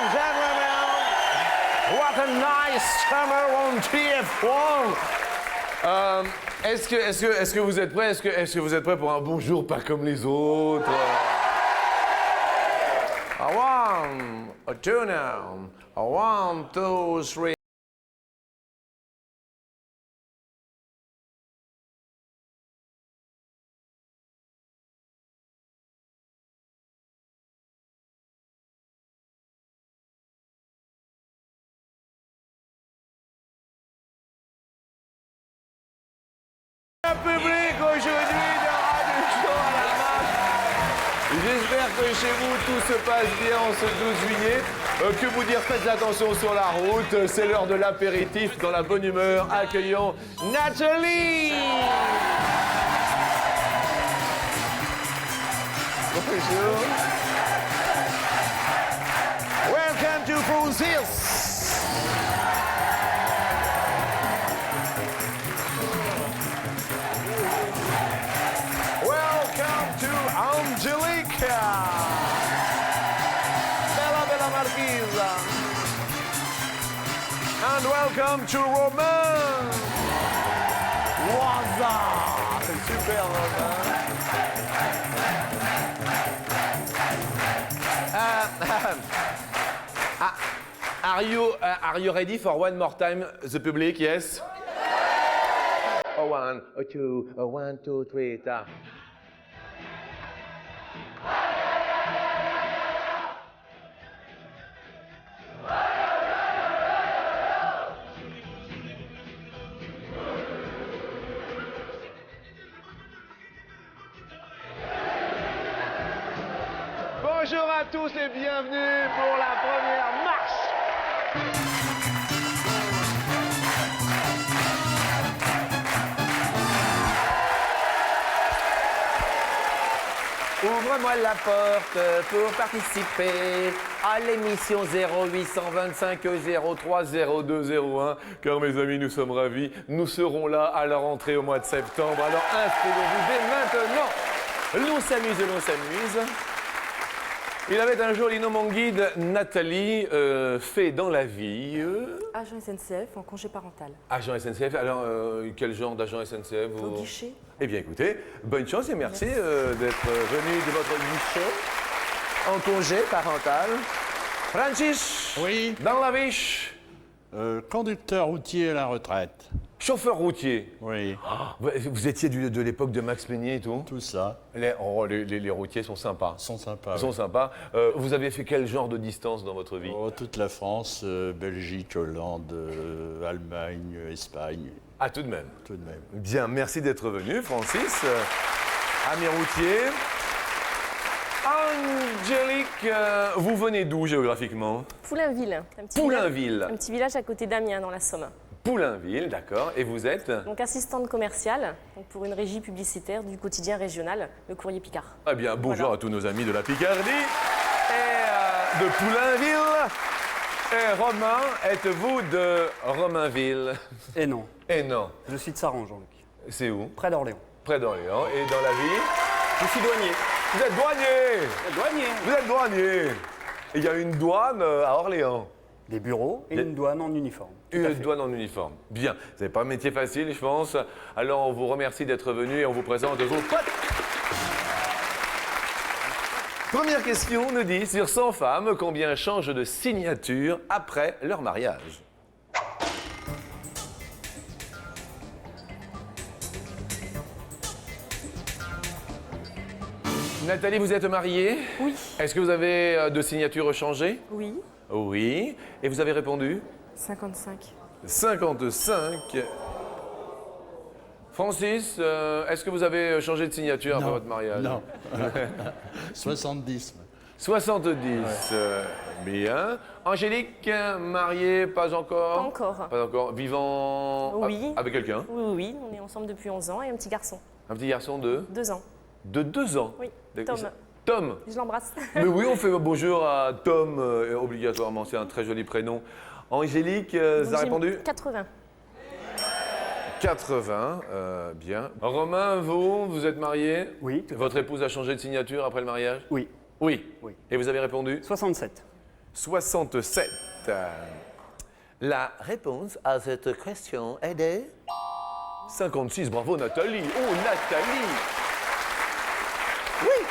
and gentlemen, what a nice summer on TF1. Est-ce que vous êtes prêts? Est-ce que vous êtes prêts pour un bonjour pas comme les autres? A one, a two now, a one, two, three. Un public aujourd'hui de Radio Show à la marche. J'espère que chez vous tout se passe bien en ce 12 juillet. Que vous dire, faites attention sur la route. C'est l'heure de l'apéritif. Dans la bonne humeur, accueillons Nathalie. Bonjour. Welcome to Francis. Angelica! Bella Marquisa! And welcome to Romain! Waza! C'est super, Romain! Are you ready for one more time, the public? Yes? Oh, one, oh, two, oh, one, two, three, ta. Bonjour à tous et bienvenue pour la première marche. Ouvre-moi la porte pour participer à l'émission 0825 03 02 01. Car mes amis, nous sommes ravis. Nous serons là à la rentrée au mois de septembre. Alors inscrivez-vous dès maintenant. L'on s'amuse, l'on s'amuse. Il avait un joli nom, mon guide, Nathalie, fait dans la vie. Agent SNCF en congé parental. Agent SNCF, alors quel genre d'agent SNCF Au guichet. Eh bien écoutez, bonne chance et merci, d'être venu de votre guichet en congé parental. Francis, Oui. dans la biche, Conducteur routier à la retraite. chauffeur routier. Oui, Vous étiez de l'époque de Max Peigné et tout? tout ça. Les routiers sont sympas. Sont sympas. Ils sont oui. sympas. Vous avez fait quel genre de distance dans votre vie? Oh, toute la France, Belgique, Hollande, Allemagne, Espagne, Ah, tout de même. tout de même. Bien, merci d'être venu, Francis. Ami routier. Angélique, vous venez d'où géographiquement? Poulainville. Poulainville. Un petit village à côté d'Amiens, dans la Somme. Poulainville, d'accord. Et vous êtes? Donc assistante commerciale donc pour une régie publicitaire du quotidien régional, le Courrier Picard. Eh bien, bonjour Voilà. à tous nos amis de la Picardie et de Poulainville. Et Romain, êtes-vous de Romainville? Et non, Et non. je suis de Saran, Jean-Luc, C'est où? près d'Orléans. Près d'Orléans. Et dans la vie? Je suis douanier. Vous êtes douanier! Douanier. Vous êtes douanier! Et il y a une douane à Orléans. Des bureaux et une douane en uniforme. Tout à Une fait. douane en uniforme. Bien. Ce n'est pas un métier facile, je pense. Alors, on vous remercie d'être venu et on vous présente vos potes. Première question nous dit, sur 100 femmes, combien changent de signature après leur mariage? Nathalie, vous êtes mariée? Oui. Est-ce que vous avez de signatures changées? Oui. Oui. Et vous avez répondu? 55. 55. Francis, est-ce que vous avez changé de signature après votre mariage? Non. 70. 70. Bien. Angélique, mariée, pas encore? Pas encore. Pas encore. Vivant Oui. avec quelqu'un? Oui, oui, oui. On est ensemble depuis 11 ans et un petit garçon. Un petit garçon de? 2 ans. De 2 ans? Oui. D'accord. Tom. Tom. Je l'embrasse. Mais oui, on fait bonjour à Tom, obligatoirement. C'est un très joli prénom. Angélique, ça a répondu? 80. 80, bien. Romain, vous êtes marié? Oui, tout à Votre épouse a changé de signature après le mariage? Oui, Oui. Oui. Et vous avez répondu? 67. 67. La réponse à cette question est de 56. Bravo Nathalie. Oh Nathalie. Oui.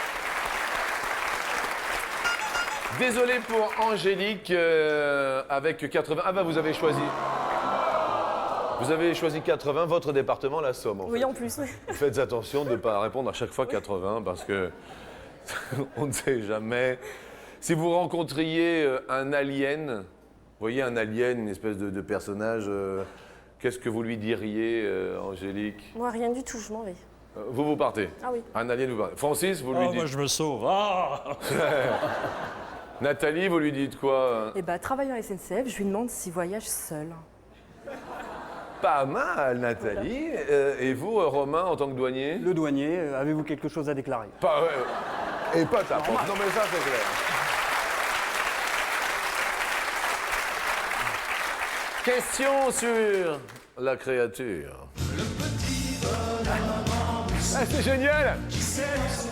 Désolé pour Angélique avec 80. Ah bah vous avez choisi. Vous avez choisi 80, votre département, la Somme. En Oui, fait. en plus. Oui. Faites attention de ne pas répondre à chaque fois 80 parce que on ne sait jamais. Si vous rencontriez un alien, vous voyez un alien, une espèce de personnage, qu'est-ce que vous lui diriez, Angélique? Moi, rien du tout, je m'en vais. Vous partez. Ah oui. Un alien, vous partez. Francis, vous lui Oh, dites. moi, je me sauve. Ah Nathalie, vous lui dites quoi? Eh ben, travaillant à SNCF, je lui demande s'il voyage seul. Pas mal, Nathalie. Et vous, Romain, en tant que douanier? Le douanier, avez-vous quelque chose à déclarer? Pas, et pas ta porte. Non mais ça c'est clair. Question sur la créature. Ah, c'est génial.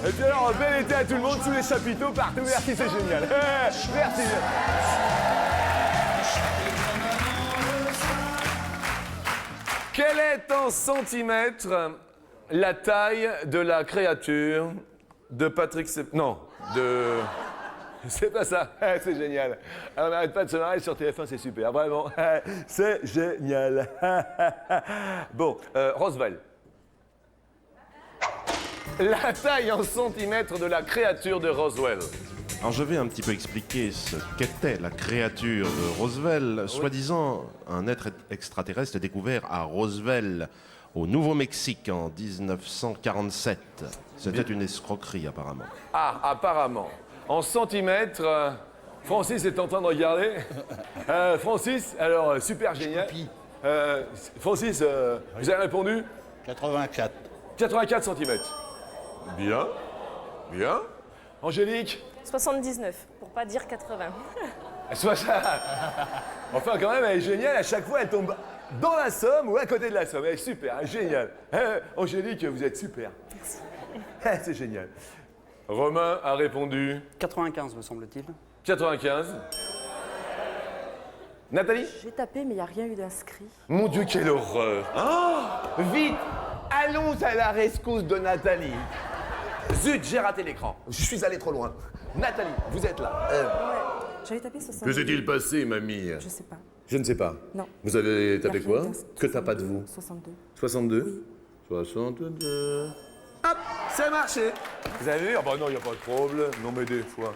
Et puis alors, bel été à tout le monde, sous les chapiteaux, partout. Merci, c'est génial. Merci. Quelle est en centimètres la taille de la créature de Patrick Non, de... C'est pas ça, c'est génial. On n'arrête pas de se marrer sur TF1, c'est super, vraiment. C'est génial. Bon, Roswell. La taille en centimètres de la créature de Roswell. Alors je vais un petit peu expliquer ce qu'était la créature de Roswell, soi-disant un être extraterrestre découvert à Roswell, au Nouveau-Mexique en 1947. C'était une escroquerie apparemment. Ah, apparemment. En centimètres, Francis est en train de regarder. Francis, alors super génial. Francis, vous avez répondu 84. 84 centimètres. Bien, bien. Angélique 79, pour pas dire 80. Soit ça. Enfin, quand même, elle est géniale. À chaque fois, elle tombe dans la Somme ou à côté de la Somme. Elle est super, elle est géniale. Angélique, vous êtes super. C'est génial. Romain a répondu 95, me semble-t-il. 95. Nathalie? J'ai tapé, mais il n'y a rien eu d'inscrit. Mon Dieu, quelle horreur. Oh, vite, allons à la rescousse de Nathalie. Zut, j'ai raté l'écran. Je suis allé trop loin. Nathalie, vous êtes là. J'avais tapé 62. Que s'est-il passé, mamie? Je sais pas. Je ne sais pas. Non. Vous avez Il y a tapé rien quoi? d'inscrit. Que t'as pas de vous? 62. 62? 62. Hop, ça a marché. Vous avez vu? Ah bah non, il n'y a pas de problème. Non, mais des fois.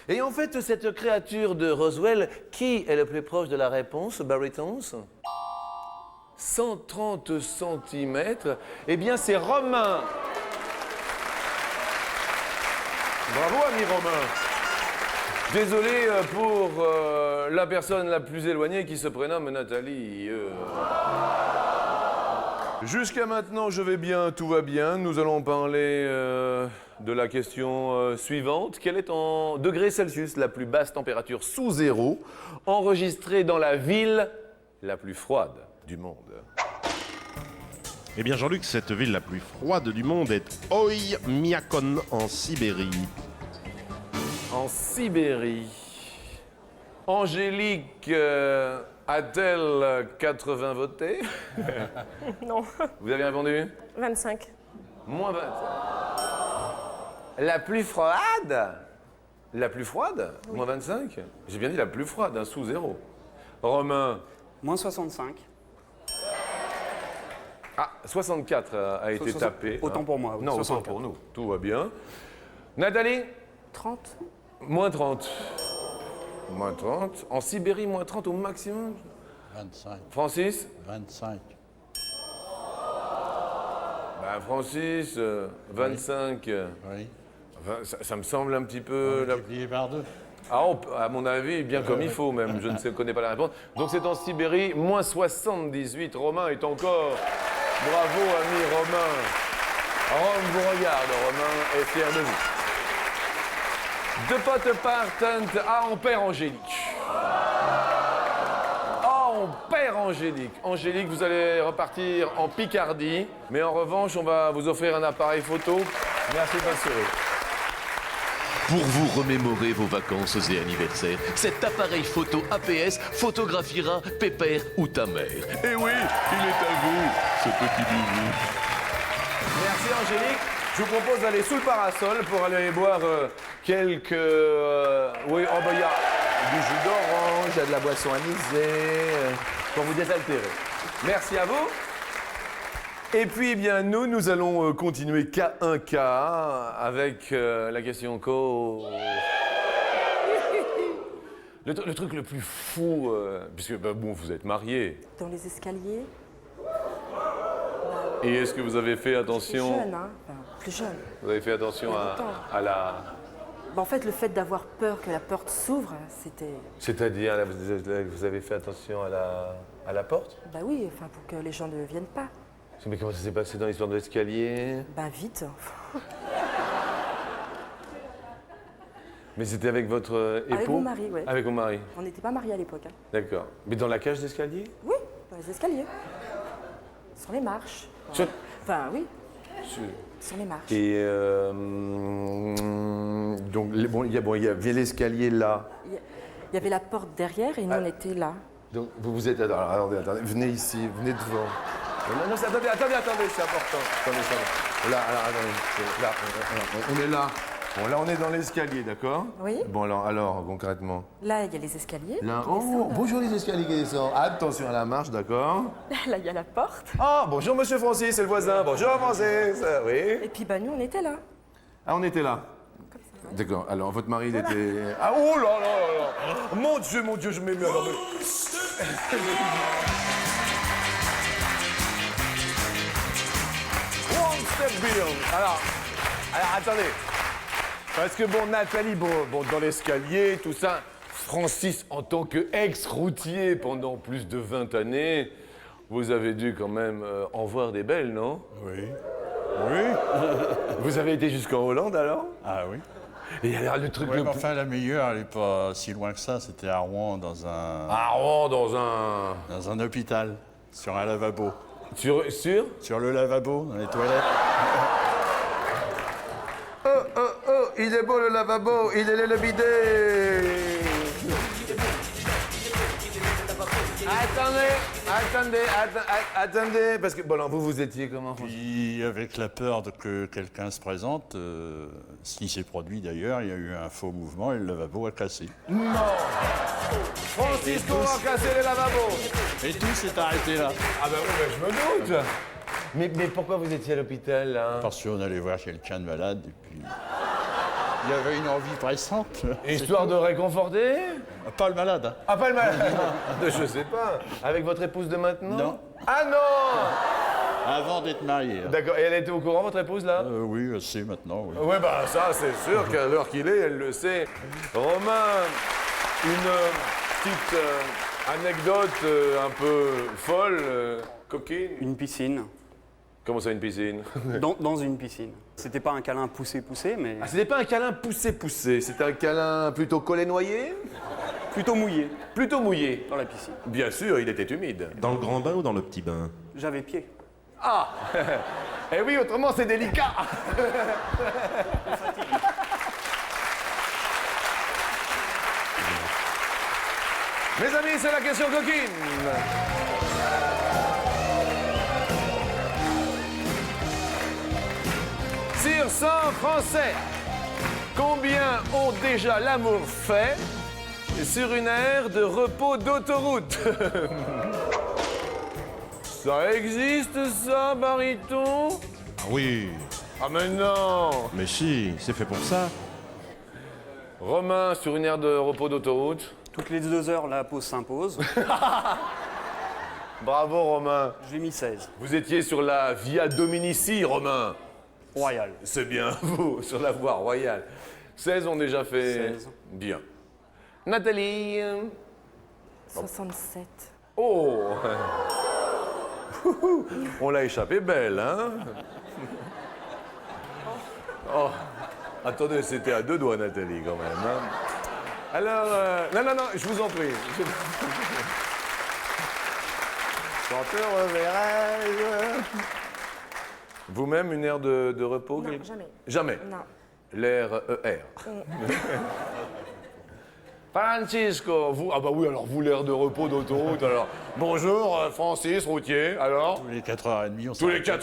Et en fait, cette créature de Roswell, qui est le plus proche de la réponse, Barrytons? 130 centimètres. Eh bien, c'est Romain. Bravo, ami Romain. Désolé pour la personne la plus éloignée qui se prénomme Nathalie. Jusqu'à maintenant, je vais bien, tout va bien. Nous allons parler de la question suivante. Quelle est en degrés Celsius la plus basse température sous zéro enregistrée dans la ville la plus froide du monde? Eh bien Jean-Luc, cette ville la plus froide du monde est Oymyakon en Sibérie. En Sibérie. Angélique a-t-elle 80 votés? Non, Vous avez répondu? 25. Moins 20. La plus froide? La plus froide? Oui. Moins 25? J'ai bien dit la plus froide, hein, sous zéro. Romain? Moins 65. Ah, 64 a été tapé. Autant pour moi. Oui, Non, 64. autant pour nous. Tout va bien. Nathalie? 30. Moins 30. Moins 30. En Sibérie, moins 30 au maximum. 25. Francis? 25. Bah, Francis, 25. Oui. Enfin, ça me semble un petit peu... Multiplié par 2. Ah, à mon avis, bien comme il faut même. Je ne connais pas la réponse. Donc c'est en Sibérie, moins 78. Romain est encore... Bravo, ami Romain. Rome vous regarde, Romain est fier de vous. De potes partent. Ah, on perd Angélique. Oh, on perd Angélique. Angélique, vous allez repartir en Picardie. Mais en revanche, on va vous offrir un appareil photo. Merci de votre sourire. Pour vous remémorer vos vacances et anniversaires, cet appareil photo APS photographiera Pépère ou ta mère. Et oui, il est à vous, ce petit bijou. Merci Angélique. Je vous propose d'aller sous le parasol pour aller boire quelques... oui, oh bah il y a du jus d'orange, il y a de la boisson anisée, pour vous désaltérer. Merci à vous. Et puis, eh bien, nous allons continuer K1K avec la question co... Le truc le plus fou, puisque bah, bon, vous êtes mariés. Dans les escaliers, Et est-ce que vous avez fait plus attention... jeune, hein. Enfin, plus jeune. Vous avez fait attention Il y a longtemps. à la... Bah, en fait, le fait d'avoir peur que la porte s'ouvre, c'était... C'est-à-dire, là, vous avez fait attention à la porte? Bah oui, enfin, pour que les gens ne viennent pas. Mais comment ça s'est passé dans l'histoire de l'escalier? Bah vite. Mais c'était avec votre époux? Avec mon mari, ouais. Avec mon mari, On n'était pas mariés à l'époque. Hein. d'accord. Mais dans la cage d'escalier? Oui, dans les escaliers. Sur les marches. Sur- Enfin, oui, Sur- sur les marches. Et donc, il y avait l'escalier là. Il y avait la porte derrière et nous, on était là. Donc, vous êtes... Alors, attendez, venez ici, venez devant. Non, attendez, c'est important. Attendez. Là, alors, attendez. Là, on est là. Bon, là, on est dans l'escalier, d'accord? Oui. Bon, alors, concrètement. Là, il y a les escaliers. Là, qui oh, descendent. bonjour les escaliers qui descendent. Attention à la marche, d'accord? Là, il y a la porte. Ah, bonjour monsieur Francis, c'est le voisin. Bonjour Francis, oui. Et puis, bah, nous, on était là. Ah, on était là. D'accord, alors votre mari, il était... Ah, oh là là là là. Mon Dieu, je m'émue. Alors, One step beyond. Alors, attendez. Parce que bon, Nathalie, bon, dans l'escalier, tout ça, Francis, en tant qu'ex-routier pendant plus de 20 années, vous avez dû quand même en voir des belles, non? Oui. Oui. Vous avez été jusqu'en Hollande alors? Ah oui. Et alors le truc Ouais, le mais plus... enfin, la meilleure, elle n'est pas si loin que ça. C'était à Rouen, dans un hôpital, sur un lavabo. Sur Sur le lavabo, dans les toilettes. Oh, il est beau le lavabo, il est le bidet. Attendez, parce que, bon, alors, vous étiez comment? Puis, avec la peur que quelqu'un se présente, ce qui s'est produit d'ailleurs, il y a eu un faux mouvement et le lavabo a cassé. Non. Francisco a cassé le lavabo. Et tout s'est arrêté là. Ah ben oui, je me doute. Mais pourquoi vous étiez à l'hôpital, là? Parce qu'on allait voir quelqu'un de malade et puis... Il y avait une envie pressante. Histoire de réconforter? Pas le malade, hein. Ah, pas le mal. Je sais pas. Avec votre épouse de maintenant? Non. Ah non. Avant d'être marié. Hein. D'accord, et elle était au courant, votre épouse, là? Oui, elle sait maintenant, oui. Ouais, bah ça, c'est sûr qu'à l'heure qu'il est, elle le sait. Romain, une petite anecdote un peu folle, coquine. Une piscine. Comment ça, une piscine? Dans une piscine. C'était pas un câlin poussé, mais Ah, c'était pas un câlin poussé, c'était un câlin plutôt collé-noyé? plutôt mouillé Plutôt mouillé. dans la piscine. Bien sûr, il était humide. Dans le grand bain ou dans le petit bain? J'avais pied. Ah. Eh oui, autrement, c'est délicat. Mes amis, c'est la question coquine. Sur 100 Français, combien ont déjà l'amour fait sur une aire de repos d'autoroute? Ça existe, ça, Bariton? Ah oui, Ah, mais non! mais si, c'est fait pour ça. Romain, sur une aire de repos d'autoroute. Toutes les 2 heures, la pause s'impose. Bravo, Romain. Je l'ai mis 16. Vous étiez sur la Via Dominici, Romain. Royal. C'est bien, vous, sur la voie royale. 16 ont déjà fait... 16. Bien. Nathalie. 67. Oh. On l'a échappé belle, hein? Oh. Attendez, c'était à 2 doigts, Nathalie, quand même. Hein? Alors, non, je vous en prie. Chanteur verrai-je. Vous-même, une aire de repos? Non, jamais. Jamais? Non. L'air ER. Francisco, vous... Ah bah oui, alors vous, l'air de repos d'autoroute, alors... Bonjour, Francis, routier, alors... Tous les 4h30, on Tous les 4h30,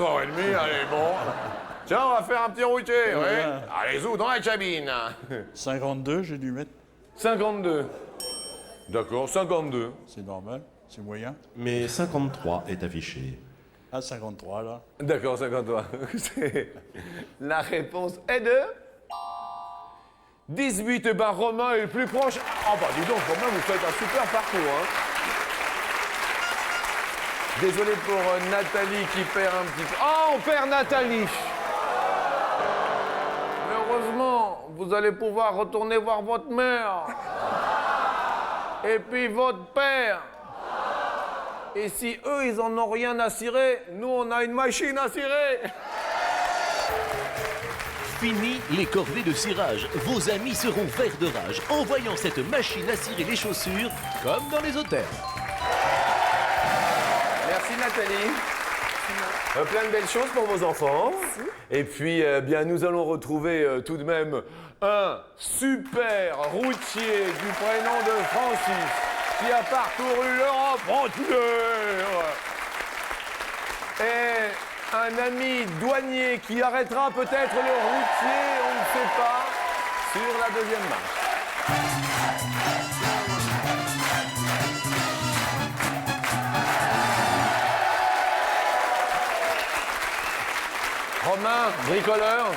allez, bon... Tiens, on va faire un petit routier, oui. Voilà. Allez-y, dans la cabine. 52, j'ai dû mettre. 52. D'accord, 52. C'est normal, c'est moyen. Mais 53 est affiché. Ah, 53, là. D'accord, 53. La réponse est de... 18, et ben Romain est le plus proche. Ah bah dis donc, Romain, vous faites un super parcours, hein. Désolé pour Nathalie qui perd un petit peu. Ah, on perd Nathalie. Mais heureusement, vous allez pouvoir retourner voir votre mère. Et puis votre père. Et si eux, ils en ont rien à cirer, nous, on a une machine à cirer. Fini les corvées de cirage. Vos amis seront verts de rage en voyant cette machine à cirer les chaussures comme dans les hôtels. Merci Nathalie. Plein de belles choses pour vos enfants. Et puis, bien, nous allons retrouver tout de même un super routier du prénom de Francis qui a parcouru l'Europe entière. Et un ami douanier qui arrêtera peut-être le routier, on ne sait pas, sur la deuxième marche. Romain, bricoleur?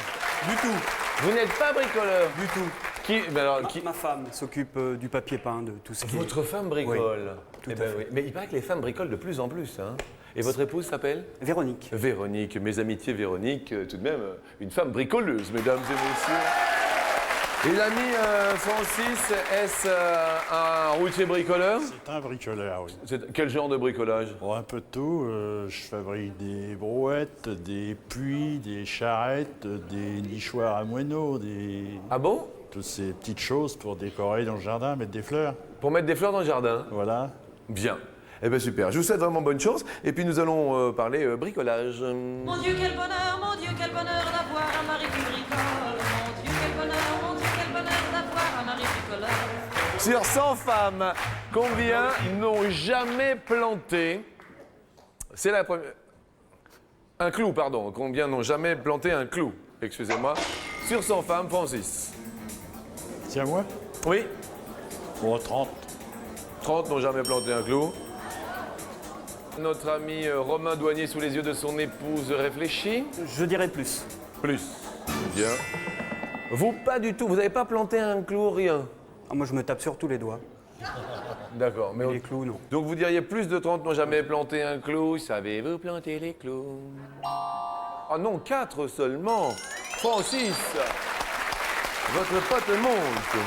Du tout, Vous n'êtes pas bricoleur? du tout. Qui, mais alors, Ma femme s'occupe du papier peint, de tout ce qui est... Votre femme bricole? tout Eh à ben fait. oui. Mais il paraît que les femmes bricolent de plus en plus. Hein. Et votre épouse s'appelle? Véronique. Véronique. Mes amitiés, Véronique, tout de même, une femme bricoleuse, mesdames et messieurs. Et l'ami Francis, est-ce un routier bricoleur? C'est un bricoleur, oui. Quel genre de bricolage? Bon, un peu de tout. Je fabrique des brouettes, des puits, des charrettes, des nichoirs à moineaux, Ah bon? toutes ces petites choses pour décorer dans le jardin, mettre des fleurs. Pour mettre des fleurs dans le jardin? Voilà. Bien. Eh bien super, je vous souhaite vraiment bonne chance. Et puis nous allons parler bricolage. Mon Dieu, quel bonheur d'avoir un mari qui bricole. Mon Dieu, quel bonheur d'avoir un mari bricoleur. Sur 100 femmes, combien n'ont jamais planté... C'est la première... Un clou, pardon. Combien n'ont jamais planté un clou? Excusez-moi. Sur 100 femmes, Francis. C'est à moi? Oui, Bon, 30. 30 n'ont jamais planté un clou. Notre ami Romain Douanier, sous les yeux de son épouse, réfléchit. Je dirais plus. Plus. Bien. Vous, pas du tout. Vous n'avez pas planté un clou, rien. Ah, moi, je me tape sur tous les doigts. D'accord. Mais Mais les clous, non. donc vous diriez plus de 30 n'ont jamais planté un clou. Savez-vous planter les clous? Ah non, 4 seulement. Francis, votre pote monte.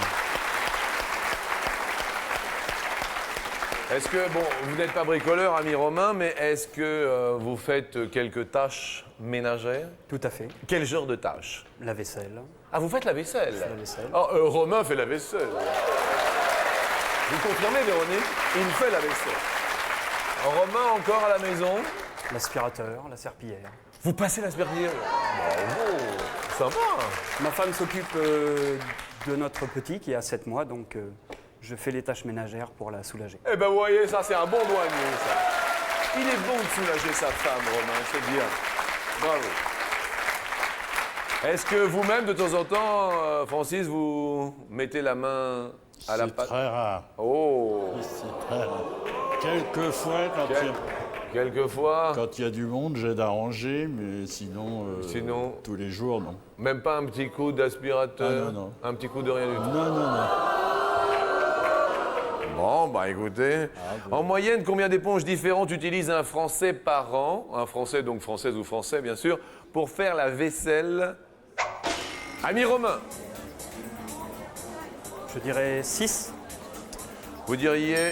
Est-ce que, bon, vous n'êtes pas bricoleur, ami Romain, mais est-ce que vous faites quelques tâches ménagères? Tout à fait. Quel genre de tâches? La vaisselle. Ah, vous faites la vaisselle? La vaisselle. Ah, Romain fait la vaisselle. Vous confirmez, Véronique? Il fait la vaisselle. Romain, encore à la maison? L'aspirateur, la serpillière. Vous passez la serpillière? Bravo, sympa. Ma femme s'occupe de notre petit qui a 7 mois, donc je fais les tâches ménagères pour la soulager. Eh ben, vous voyez, ça, c'est un bon douanier, ça. Il est bon de soulager sa femme, Romain, c'est bien. Bravo. Est-ce que vous-même, de temps en temps, Francis, vous mettez la main à la C'est pâte? très rare. Oh, C'est très rare. Quelquefois, quelquefois, quand il y a du monde, j'aide à ranger, mais sinon, Sinon- tous les jours, non. même pas un petit coup d'aspirateur? Ah, non, non. Un petit coup de rien du tout? Non, non, non. Bon, bah écoutez, bon. en moyenne, combien d'éponges différentes utilise un Français par an, un Français, donc française ou français, bien sûr, pour faire la vaisselle? Ami Romain, Je dirais 6. vous diriez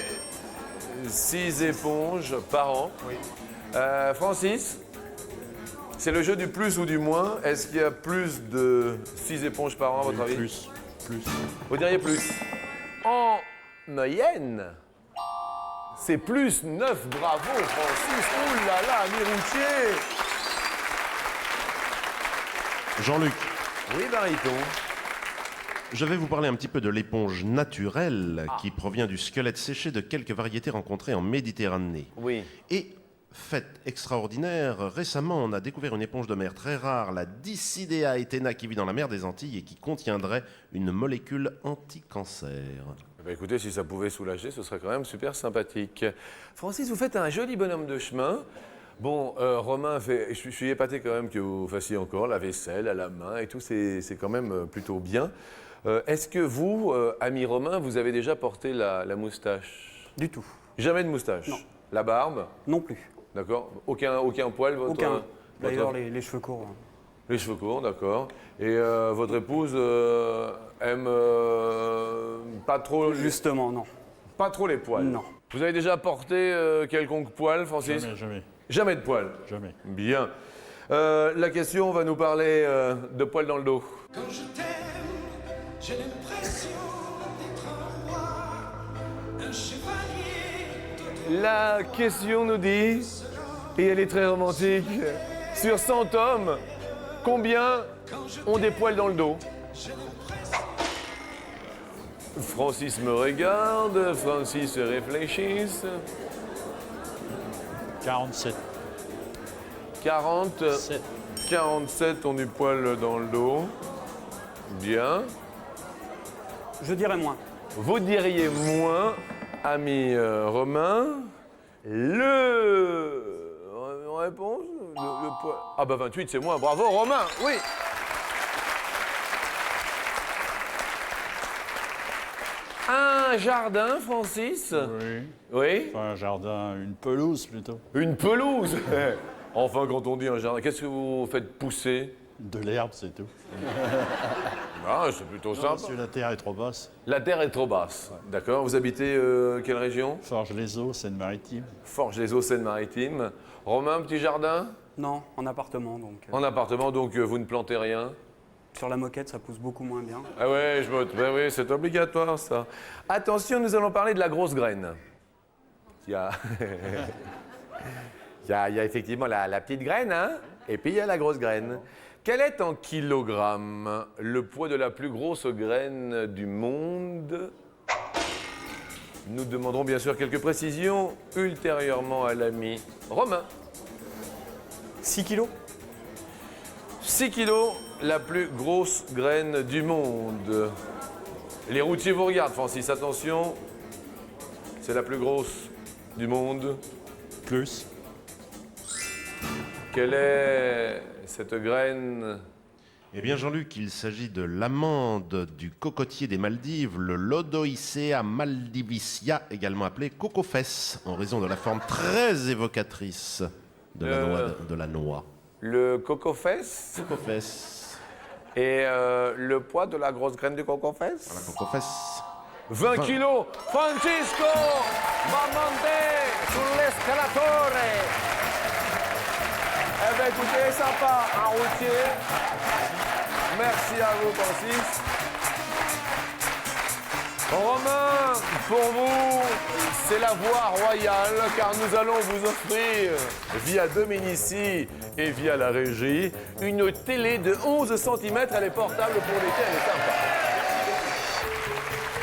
6 éponges par an. Oui. Francis, c'est le jeu du plus ou du moins. Est-ce qu'il y a plus de 6 éponges par an, à votre avis? Plus. Vous diriez plus. En moyenne, c'est plus 9. Bravo, Francis. Ouh là là, ami routier. Jean-Luc, Oui, Bariton. Je vais vous parler un petit peu de l'éponge naturelle qui provient du squelette séché de quelques variétés rencontrées en Méditerranée. Oui. Et, fait extraordinaire, récemment on a découvert une éponge de mer très rare, la Dissidea etena, qui vit dans la mer des Antilles et qui contiendrait une molécule anti-cancer. Eh ben, écoutez, si ça pouvait soulager, ce serait quand même super sympathique. Francis, vous faites un joli bonhomme de chemin. Bon, Romain, je suis épaté quand même que vous fassiez encore la vaisselle à la main et tout, c'est quand même plutôt bien. Est-ce que vous, ami Romain, vous avez déjà porté la moustache? Du tout. Jamais de moustache? Non. La barbe? Non plus. D'accord. Aucun poil, votre... Aucun. D'ailleurs, votre- les cheveux courts. hein. Les cheveux courts, d'accord. Et votre épouse aime pas trop... Justement, non. Pas trop les poils? Non. Vous avez déjà porté quelconque poil, Francis? Jamais, jamais, Jamais de poils? jamais. Bien. La question va nous parler de poils dans le dos. Quand je t'aime, j'ai l'impression d'être un roi, un chevalier. La question nous dit, et elle est très romantique, sur 100 hommes, combien ont des poils dans le dos? Francis me regarde, Francis réfléchit. 47. 47 ont du poil dans le dos. Bien. Je dirais moins. Vous diriez moins, ami Romain, réponse, le poil. Ah bah 28, c'est moins. Bravo Romain, oui. Un jardin, Francis? Oui. Oui. Enfin, un jardin, une pelouse plutôt. Une pelouse. Enfin, quand on dit un jardin, qu'est-ce que vous faites pousser? De l'herbe, c'est tout. Ah, c'est plutôt Non, simple. parce que la terre est trop basse. La terre est trop basse. D'accord. Vous habitez quelle région? Forges-les-Eaux, Seine-Maritime. Forges-les-Eaux, Seine-Maritime. Romain, petit jardin? Non, en appartement, donc. En appartement, donc vous ne plantez rien? Sur la moquette, ça pousse beaucoup moins bien. Ah ouais, ben oui, c'est obligatoire ça. Attention, nous allons parler de la grosse graine. Il y a, il y a effectivement la petite graine, hein, et puis il y a la grosse graine. Quel est en kilogrammes le poids de la plus grosse graine du monde? Nous demanderons bien sûr quelques précisions ultérieurement à l'ami Romain. 6 kilos? 6 kilos, la plus grosse graine du monde. Les routiers vous regardent, Francis, attention. C'est la plus grosse du monde. Plus. Quelle est cette graine? Eh bien, Jean-Luc, il s'agit de l'amande du cocotier des Maldives, le Lodoicea maldivicia, également appelé cocofesse, en raison de la forme très évocatrice de la noix. Le cocofesse. Cocofesse. Et le poids de la grosse graine du cocofesse? Voilà, cocofesse. 20 kilos. Francisco va monter sull'escalatore. Eh bien, écoutez, sympa, un routier. Merci à vous, Francis. Romain, pour vous, c'est la voie royale, car nous allons vous offrir, via Dominici et via la régie, une télé de 11 cm. Elle est portable pour l'été, elle est sympa.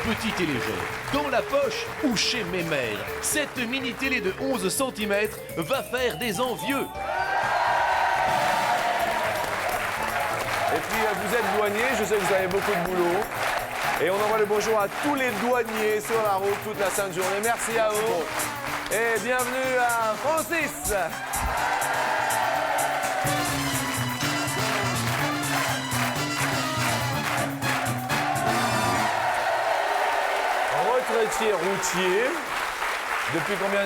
Petite et légère, dans la poche ou chez mes mères, cette mini-télé de 11 cm va faire des envieux. Et puis, vous êtes douanier, je sais que vous avez beaucoup de boulot. Et on envoie le bonjour à tous les douaniers sur la route toute la sainte journée. Merci à vous. Et bienvenue à Francis. Retraitier routier. Depuis combien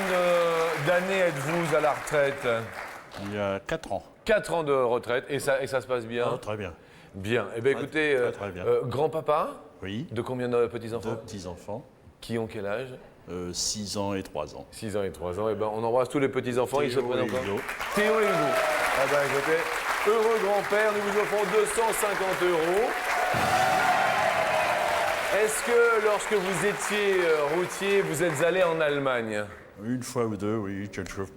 d'années êtes-vous à la retraite? Il y a 4 ans. 4 ans de retraite. Et ça se passe bien? Oh, très bien. Bien. Eh bien, écoutez, très bien. grand-papa, Oui. de combien de petits-enfants? 2 petits-enfants. Qui ont quel âge? 6 ans et 3 ans. 6 ans et 3 ans. Eh ben, on embrasse tous les petits-enfants. Ils se Théo prennent et encore. Hugo. Théo et Hugo. Eh ben, écoutez, heureux grand-père, nous vous offrons 250 €. Est-ce que lorsque vous étiez routier, vous êtes allé en Allemagne? Une fois ou deux, oui,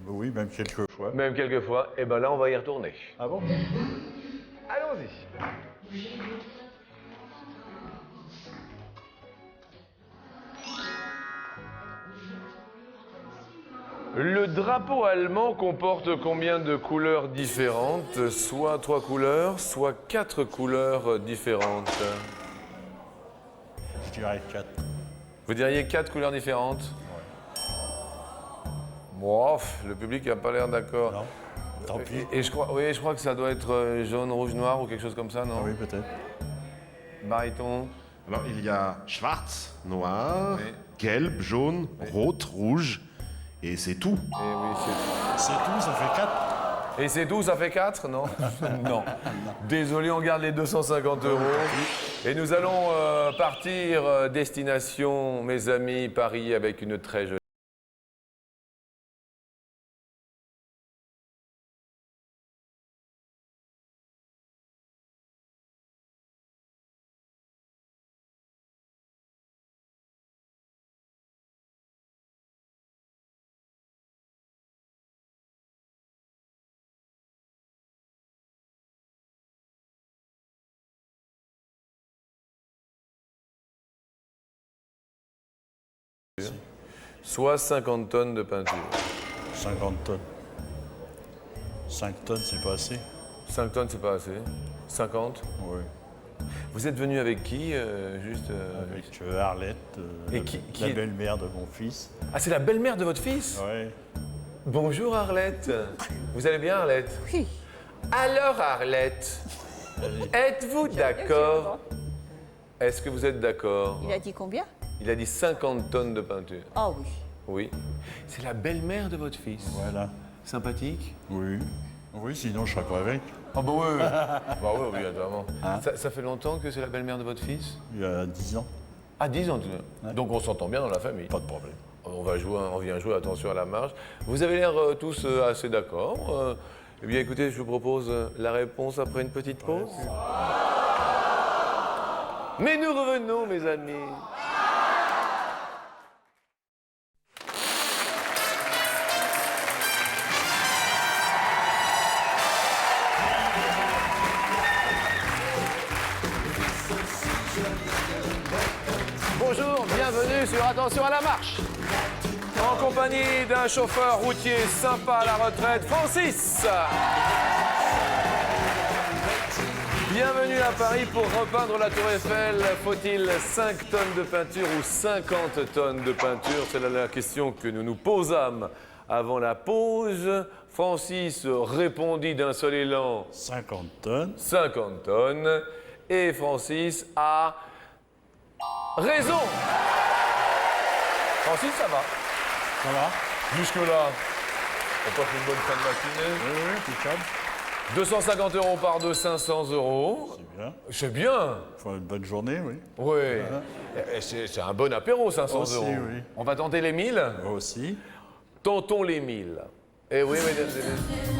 oui, même quelques fois. Même quelques fois. Eh ben là, on va y retourner. Ah bon? Allons-y. Le drapeau allemand comporte combien de couleurs différentes? Soit 3 couleurs, soit 4 couleurs différentes. Je dirais 4. Vous diriez 4 couleurs différentes? Bon, le public n'a pas l'air d'accord. Non, tant pis. Et je crois que ça doit être jaune, rouge, noir ou quelque chose comme ça, non? Oui, peut-être. Baryton. Alors, il y a schwarz, noir, Oui. gelb, jaune, rot, rouge, et c'est tout. Et oui, c'est... C'est tout, ça fait 4. Et c'est tout, ça fait 4, non? Non. Désolé, on garde les 250 €. Et nous allons partir destination, mes amis, Paris, avec une très jolie... Soit 50 tonnes de peinture. 50 tonnes. 5 tonnes, c'est pas assez? 5 tonnes, c'est pas assez. 50. Oui. Vous êtes venu avec qui, juste Avec Arlette, Et la, qui la est- belle-mère de mon fils. Ah, c'est la belle-mère de votre fils? Oui. Bonjour Arlette. Vous allez bien Arlette? Oui. Alors Arlette, êtes-vous d'accord? Est-ce que vous êtes d'accord? Il a dit combien? Il a dit 50 tonnes de peinture. Ah oui. Oui. C'est la belle-mère de votre fils. Voilà. Sympathique? Oui. Oui, sinon je serais pas avec. Ah bah oui. Bah oui, obligatoirement. Ça fait longtemps que c'est la belle-mère de votre fils? Il y a 10 ans. Ah, 10 ans. Donc on s'entend bien dans la famille. Pas de problème. On vient jouer, attention à la marche. Vous avez l'air tous assez d'accord. Eh bien, écoutez, je vous propose la réponse après une petite pause. Mais nous revenons, mes amis. Bonjour, bienvenue sur Attention à la marche. En compagnie d'un chauffeur routier sympa à la retraite, Francis. Bienvenue à Paris pour repeindre la Tour Eiffel. Faut-il 5 tonnes de peinture ou 50 tonnes de peinture? C'est la question que nous nous posâmes avant la pause. Francis répondit d'un seul élan 50 tonnes. 50 tonnes. Et Francis a raison. Francis, ça va. Ça va? Jusque-là, on passe une bonne fin de matinée. Oui, impeccable. 250 € par deux, 500 €. C'est bien. C'est bien. Faut une bonne journée, oui. Oui. Et c'est un bon apéro, 500 Aussi, €. oui. On va tenter les 1000. Moi aussi. Tentons les 1000. Eh oui, mesdames et messieurs.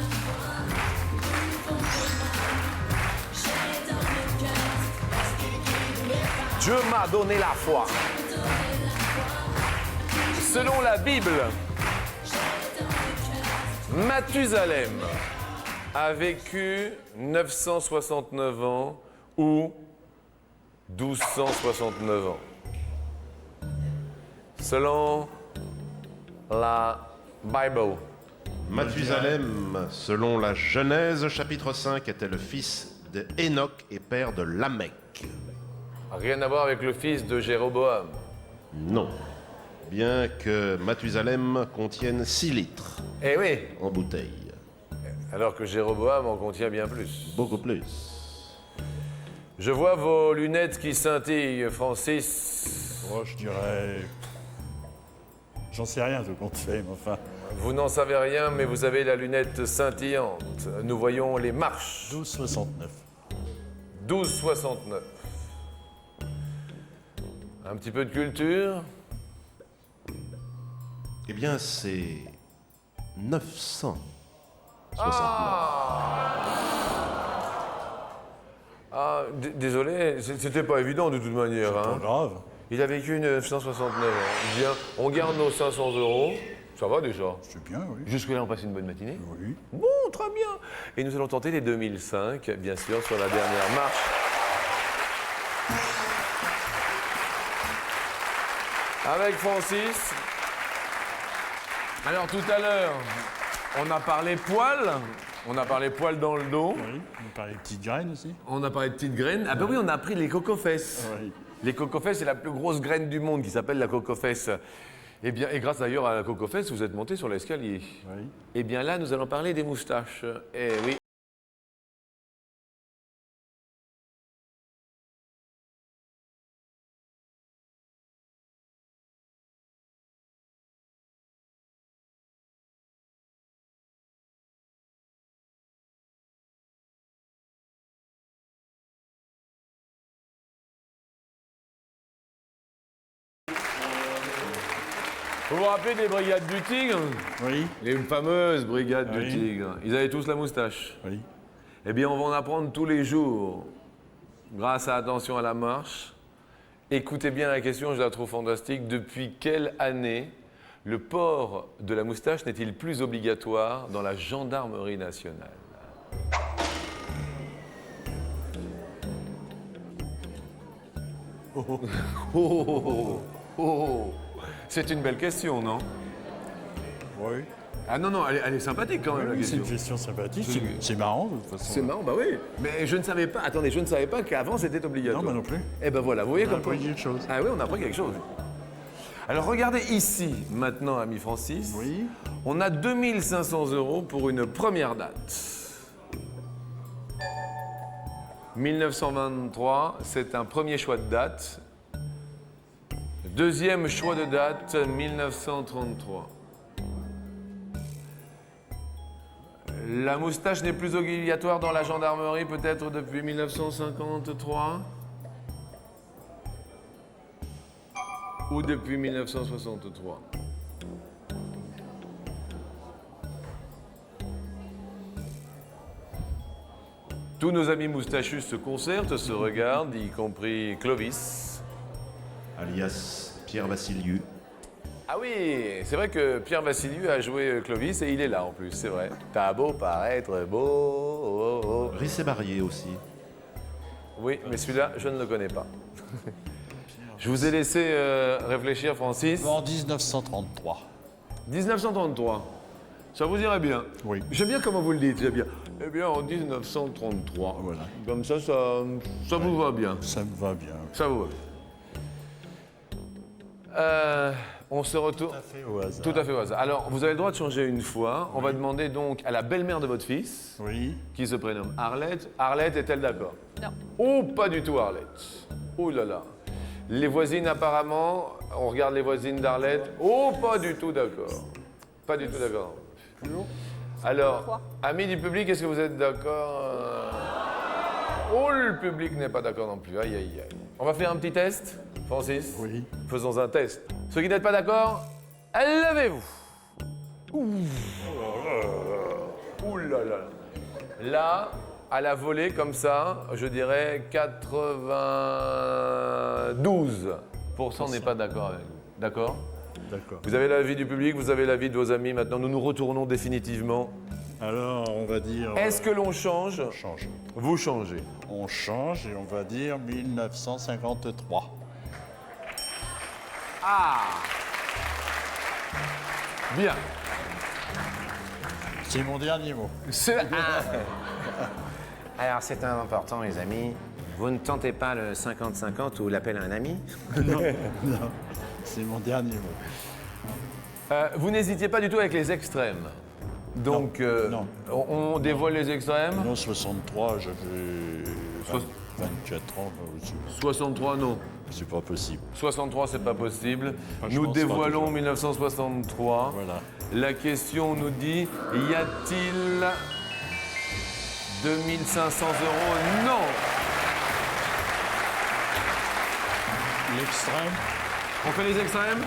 Dieu m'a donné la foi. Selon la Bible, Mathusalem a vécu 969 ans ou 1269 ans. Selon la Bible. Mathusalem, selon la Genèse, chapitre 5, était le fils de Enoch et père de Lamech. Rien à voir avec le fils de Jéroboam. Non. Bien que Mathusalem contienne 6 litres Eh oui, en bouteille. alors que Jéroboam en contient bien plus. Beaucoup plus. Je vois vos lunettes qui scintillent, Francis. Moi, je dirais. J'en sais rien de compte fait, mais enfin. Vous n'en savez rien, mais vous avez la lunette scintillante. Nous voyons les marches. 12,69. 12,69. Un petit peu de culture. Eh bien, c'est 969. Ah, désolé, c'était pas évident de toute manière. Pas Hein. grave. Il a vécu 969 ans. Bien, on garde nos 500 €. Ça va déjà. C'est bien, oui. Jusque-là, on passe une bonne matinée. Oui. Bon, très bien. Et nous allons tenter les 2005, bien sûr, sur la dernière marche. Avec Francis. Alors tout à l'heure, on a parlé poils. On a parlé poils dans le dos. Oui, on parlait de petites graines aussi. On a parlé de petites graines. Ah ben oui, on a appris les cocofesses. Oui. Les cocofesses, c'est la plus grosse graine du monde qui s'appelle la cocofesse. Eh bien, et grâce d'ailleurs à la cocofesse, vous êtes monté sur l'escalier. Oui. Eh bien là, nous allons parler des moustaches. Eh oui. Vous vous rappelez des brigades du Tigre? Oui. Les fameuses brigades Oui. du Tigre. Ils avaient tous la moustache. Oui. Eh bien, on va en apprendre tous les jours grâce à Attention à la marche. Écoutez bien la question, je la trouve fantastique. Depuis quelle année le port de la moustache n'est-il plus obligatoire dans la gendarmerie nationale? Oh, oh, oh, oh. C'est une belle question, non? Oui. Ah non, non, elle est sympathique quand même, la Oui, c'est question. une question sympathique. C'est marrant, de toute façon. C'est marrant, bah oui. Mais je ne savais pas, attendez, je ne savais pas qu'avant c'était obligatoire. Non, moi non plus. Eh ben voilà, vous voyez On a comme appris quoi- quelque chose. Ah oui, on a appris quelque chose. Alors regardez ici, maintenant, ami Francis. Oui. On a 2500 € pour une première date. 1923, c'est un premier choix de date. Deuxième choix de date, 1933. La moustache n'est plus obligatoire dans la gendarmerie, peut-être depuis 1953 ou depuis 1963. Tous nos amis moustachus se concertent, se regardent, y compris Clovis. Alias Pierre Vassiliou. Ah oui, c'est vrai que Pierre Vassiliou a joué Clovis et il est là en plus, c'est vrai. T'as beau paraître beau. Oh, oh. Rissé Barrier aussi. Oui, mais celui-là, je ne le connais pas. Je vous ai laissé réfléchir, Francis. En 1933. 1933. Ça vous irait bien? Oui. J'aime bien comment vous le dites, j'aime bien. Eh bien, en 1933. Voilà. Comme ça vous va bien. Ça me va bien. Ça vous va bien. On se retourne. Tout à fait au hasard. Tout à fait au hasard. Alors, vous avez le droit de changer une fois. On va demander donc à la belle-mère de votre fils, Oui. qui se prénomme Arlette. Arlette est-elle d'accord? Non. Oh, pas du tout, Arlette. Oh là là. Les voisines, apparemment, on regarde les voisines d'Arlette. Oh, pas du tout d'accord. Pas du tout d'accord. Alors, amis du public, est-ce que vous êtes d'accord? Oh, le public n'est pas d'accord non plus. Aïe, aïe, aïe. On va faire un petit test, Francis? Oui. Faisons un test. Ceux qui n'êtes pas d'accord, levez-vous. Ouh là là. Là, à la volée, comme ça, je dirais 92% n'est pas d'accord avec vous. D'accord? D'accord. Vous avez l'avis du public, vous avez l'avis de vos amis. Maintenant, nous nous retournons définitivement. Alors, on va dire... Est-ce que l'on change? On change. Vous changez. On change et on va dire 1953. Ah! Bien. C'est mon dernier mot. Alors c'est important les amis, vous ne tentez pas le 50-50 ou l'appel à un ami? Non, c'est mon dernier mot. Vous n'hésitiez pas du tout avec les extrêmes. Donc, non. on dévoile les extrêmes. Non, 63, j'avais 24 ans. 63, non. C'est pas possible. 63, c'est pas possible. Franchement, Nous c'est pas dévoilons possible. 1963. Voilà. La question nous dit, y a-t-il 2500 €? Non. L'extrême, On fait les extrêmes?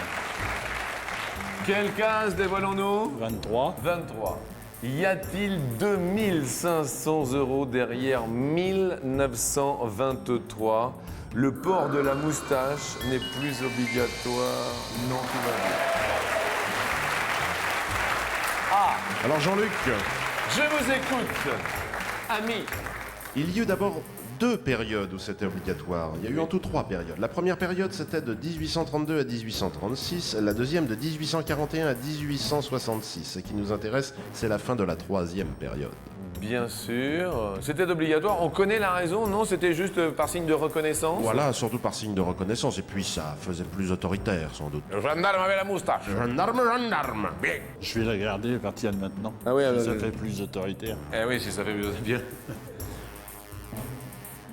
Quelle case dévoilons-nous? 23. 23. Y a-t-il 2500 € derrière 1923? Le port de la moustache n'est plus obligatoire. Non, tout va bien. Alors Jean-Luc, Je vous écoute, ami. il y a eu d'abord 2 périodes où c'était obligatoire. Il y a eu en tout 3 périodes. La première période, c'était de 1832 à 1836. La deuxième, de 1841 à 1866. Ce qui nous intéresse, c'est la fin de la 3e période. Bien sûr. C'était obligatoire. On connaît la raison, non? C'était juste par signe de reconnaissance? Voilà, surtout par signe de reconnaissance. Et puis ça faisait plus autoritaire, sans doute. Le gendarme avait la moustache. Gendarme. Bien. Je vais la garder à partir de maintenant. Ah oui, Si ça fait plus autoritaire. Eh oui, si ça fait bien.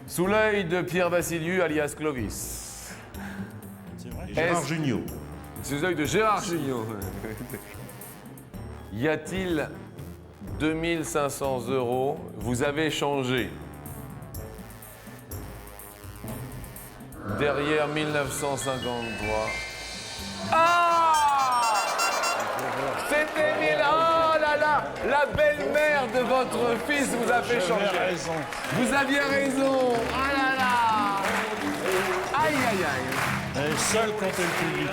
Sous l'œil de Pierre Vassiliou, alias Clovis. C'est vrai. Et Gérard Jugnot. Sous l'œil de Gérard Jugnot. Y a-t-il 2500 €? Vous avez changé. Derrière 1953. Ah! C'était 1000. Oh là là! La belle-mère de votre fils vous a fait changer. J'avais raison. Vous aviez raison. Ah là là! Aïe aïe aïe! Elle est seule contre le public.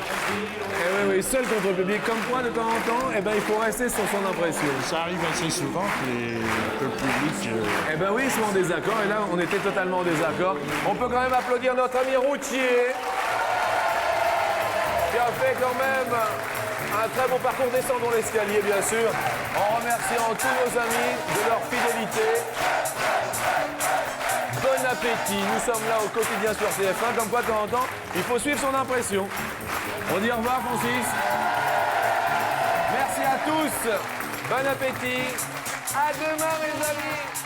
Eh oui, seul contre le public. Comme quoi, de temps en temps, eh ben, il faut rester sur son impression. Ça arrive assez souvent que le public... Eh ben oui, ils sont en désaccord. Et là, on était totalement en désaccord. On peut quand même applaudir notre ami Routier, qui a fait quand même un très bon parcours. Descendons l'escalier, bien sûr, en remerciant tous nos amis de leur fidélité. Bon appétit. Nous sommes là au quotidien sur TF1. Comme quoi, de temps en temps, il faut suivre son impression. On dit au revoir, Francis. Merci à tous. Bon appétit. À demain, mes amis.